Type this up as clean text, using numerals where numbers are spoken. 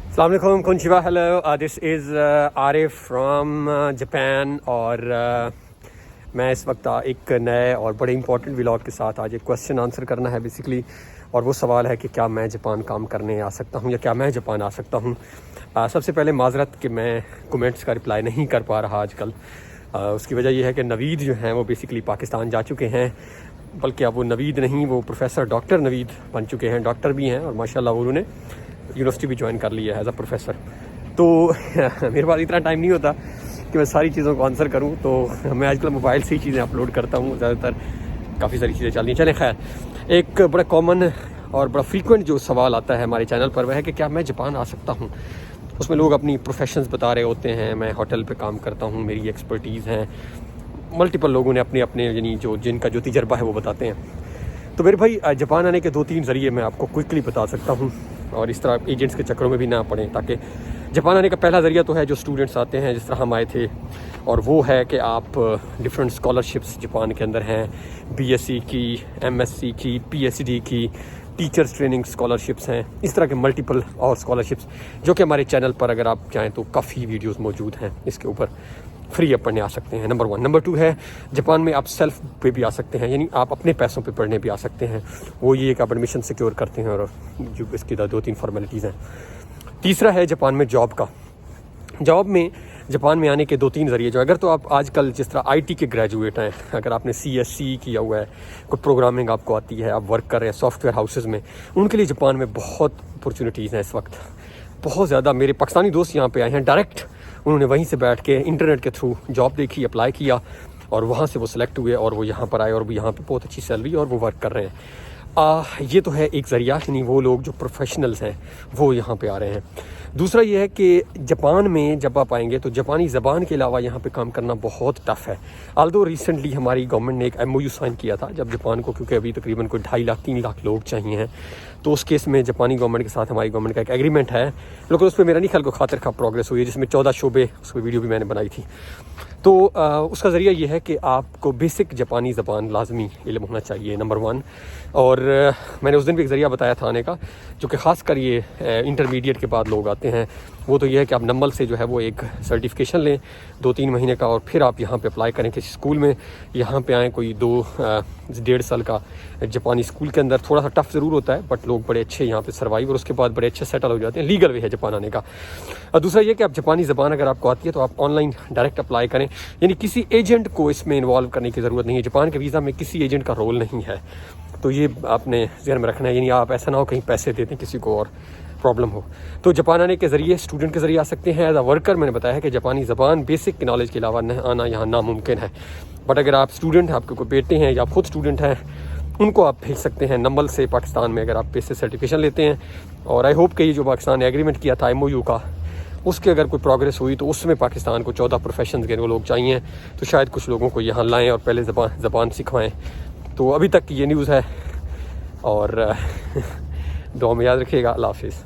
السلام علیکم، کنچیوا، hello, this is Arif from Japan, اور میں اس وقت ایک نئے اور بڑے امپورٹنٹ ولاگ کے ساتھ آج ایک کویسچن آنسر کرنا ہے بیسیکلی، اور وہ سوال ہے کہ کیا میں جاپان کام کرنے آ سکتا ہوں یا کیا میں جاپان آ سکتا ہوں۔ سب سے پہلے معذرت کہ میں کومنٹس کا رپلائی نہیں کر پا رہا آج کل۔ اس کی وجہ یہ ہے کہ نوید جو ہیں وہ بیسیکلی پاکستان جا چکے ہیں، بلکہ اب وہ نوید نہیں، وہ پروفیسر ڈاکٹر نوید بن چکے ہیں، ڈاکٹر بھی ہیں، اور ماشاءاللہ انہوں نے یونیورسٹی بھی جوائن کر لی ہے ایز اے پروفیسر۔ تو میرے پاس اتنا ٹائم نہیں ہوتا کہ میں ساری چیزوں کو آنسر کروں، تو میں آج کل موبائل سے ہی چیزیں اپلوڈ کرتا ہوں، زیادہ تر کافی ساری چیزیں چل رہی ہیں۔ چلیں خیر، ایک بڑا کامن اور بڑا فریکوینٹ جو سوال آتا ہے ہمارے چینل پر وہ ہے کہ کیا میں جاپان آ سکتا ہوں۔ اس میں لوگ اپنی پروفیشنز بتا رہے ہوتے ہیں، میں ہوٹل پہ کام کرتا ہوں، میری ایکسپرٹیز ہیں، ملٹیپل لوگوں نے اپنے یعنی جن کا جو تجربہ ہے وہ بتاتے ہیں۔ تو میرے بھائی، جاپان آنے کے 2-3 ذریعے میں آپ کو کوئکلی بتا سکتا ہوں، اور اس طرح ایجنٹس کے چکروں میں بھی نہ پڑیں، تاکہ جاپان آنے کا پہلا ذریعہ تو ہے جو اسٹوڈنٹس آتے ہیں جس طرح ہم آئے تھے، اور وہ ہے کہ آپ ڈفرینٹ اسکالرشپس جاپان کے اندر ہیں، BSc کی، MSc کی، PhD کی، ٹیچرس ٹریننگ اسکالرشپس ہیں، اس طرح کے ملٹیپل اور اسکالرشپس جو کہ ہمارے چینل پر اگر آپ چاہیں تو کافی ویڈیوز موجود ہیں اس کے اوپر، فری آپ پڑھنے آ سکتے ہیں، نمبر 1۔ نمبر 2 ہے جاپان میں آپ سیلف پہ بھی آ سکتے ہیں، یعنی آپ اپنے پیسوں پہ پڑھنے بھی آ سکتے ہیں۔ وہ یہ کہ آپ ایڈمیشن سیکیور کرتے ہیں، اور جو اس کی 2-3 فارمیلٹیز ہیں۔ تیسرا ہے جاپان میں جاب کا۔ جاب میں جاپان میں آنے کے 2-3 ذریعے جو اگر تو آپ آج کل جس طرح IT کے گریجویٹ ہیں، اگر آپ نے CSC کیا ہوا ہے، کوئی پروگرامنگ آپ کو آتی ہے، آپ ورک کر رہے ہیں سافٹ ویئر ہاؤسز میں، ان کے لیے جاپان میں بہت اپرچونیٹیز ہیں اس وقت، بہت زیادہ۔ میرے پاکستانی دوست یہاں پہ آئے ہیں ڈائریکٹ، انہوں نے وہیں سے بیٹھ کے انٹرنیٹ کے تھرو جاب دیکھی، اپلائی کیا، اور وہاں سے وہ سلیکٹ ہوئے، اور وہ یہاں پر آئے، اور وہ یہاں پہ بہت اچھی سیلری اور وہ ورک کر رہے ہیں۔ یہ تو ہے ایک ذریعہ، یعنی وہ لوگ جو پروفیشنلز ہیں وہ یہاں پہ آ رہے ہیں۔ دوسرا یہ ہے کہ جاپان میں جب آپ آئیں گے تو جاپانی زبان کے علاوہ یہاں پہ کام کرنا بہت ٹف ہے۔ آلدو ریسنٹلی ہماری گورنمنٹ نے ایک MOU سائن کیا تھا جب جاپان کو، کیونکہ ابھی تقریباً کوئی 2.5-3 لاکھ لوگ چاہیے ہیں، تو اس کیس میں جاپانی گورنمنٹ کے ساتھ ہماری گورنمنٹ کا ایک ایگریمنٹ ہے، لیکن اس پہ میرا نہیں خیال کو خاطر خواہ پروگریس ہوئی ہے، جس میں 14 شعبے، اس پہ ویڈیو بھی میں نے بنائی تھی۔ تو اس کا ذریعہ یہ ہے کہ آپ کو بیسک جاپانی زبان لازمی علم ہونا چاہیے، نمبر 1۔ اور میں نے اس دن بھی ایک ذریعہ بتایا تھا آنے کا، جو کہ خاص کر یہ انٹرمیڈیٹ کے بعد لوگ آتے ہیں، وہ تو یہ ہے کہ آپ نمبل سے جو ہے وہ ایک سرٹیفکیشن لیں 2-3 مہینے کا، اور پھر آپ یہاں پہ اپلائی کریں کسی اسکول میں، یہاں پہ آئیں، کوئی 2-1.5 سال کا جاپانی اسکول کے اندر۔ تھوڑا سا ٹف ضرور ہوتا ہے، بٹ لوگ بڑے اچھے یہاں پہ سروائیو، اور اس کے بعد بڑے اچھے سیٹل ہو جاتے ہیں۔ لیگل وے ہے جاپان آنے کا۔ اور دوسرا یہ کہ آپ جاپانی زبان اگر آپ کو آتی ہے تو آپ آن لائن ڈائریکٹ اپلائی کریں، یعنی کسی ایجنٹ کو اس میں انوالو کرنے کی ضرورت نہیں ہے۔ جاپان کے ویزا میں کسی ایجنٹ کا رول نہیں ہے، تو یہ آپ نے ذہن میں رکھنا ہے، یعنی آپ ایسا نہ ہو کہیں پیسے دے دیں کسی کو اور پرابلم ہو۔ تو جاپان آنے کے ذریعے اسٹوڈنٹ کے ذریعے آ سکتے ہیں۔ ایز اے ورکر میں نے بتایا ہے کہ جاپانی زبان بیسک نالج کے علاوہ آنا یہاں ناممکن ہے، بٹ اگر آپ اسٹوڈنٹ ہیں، آپ کے کوئی بیٹے ہیں یا آپ خود اسٹوڈنٹ ہیں، ان کو آپ بھیج سکتے ہیں نمبل سے پاکستان میں، اگر آپ پیسے سرٹیفکیشن لیتے ہیں۔ اور آئی ہوپ کہ یہ جو پاکستان نے ایگریمنٹ کیا تھا MOU کا، اس کے اگر کوئی پروگریس ہوئی تو اس میں پاکستان کو 14 پروفیشنز کے وہ لوگ چاہیے، تو شاید کچھ لوگوں کو یہاں لائیں اور پہلے زبان سکھوائیں۔ تو ابھی تک یہ نیوز ہے، اور دعا میں یاد رکھیے گا۔ اللہ حافظ۔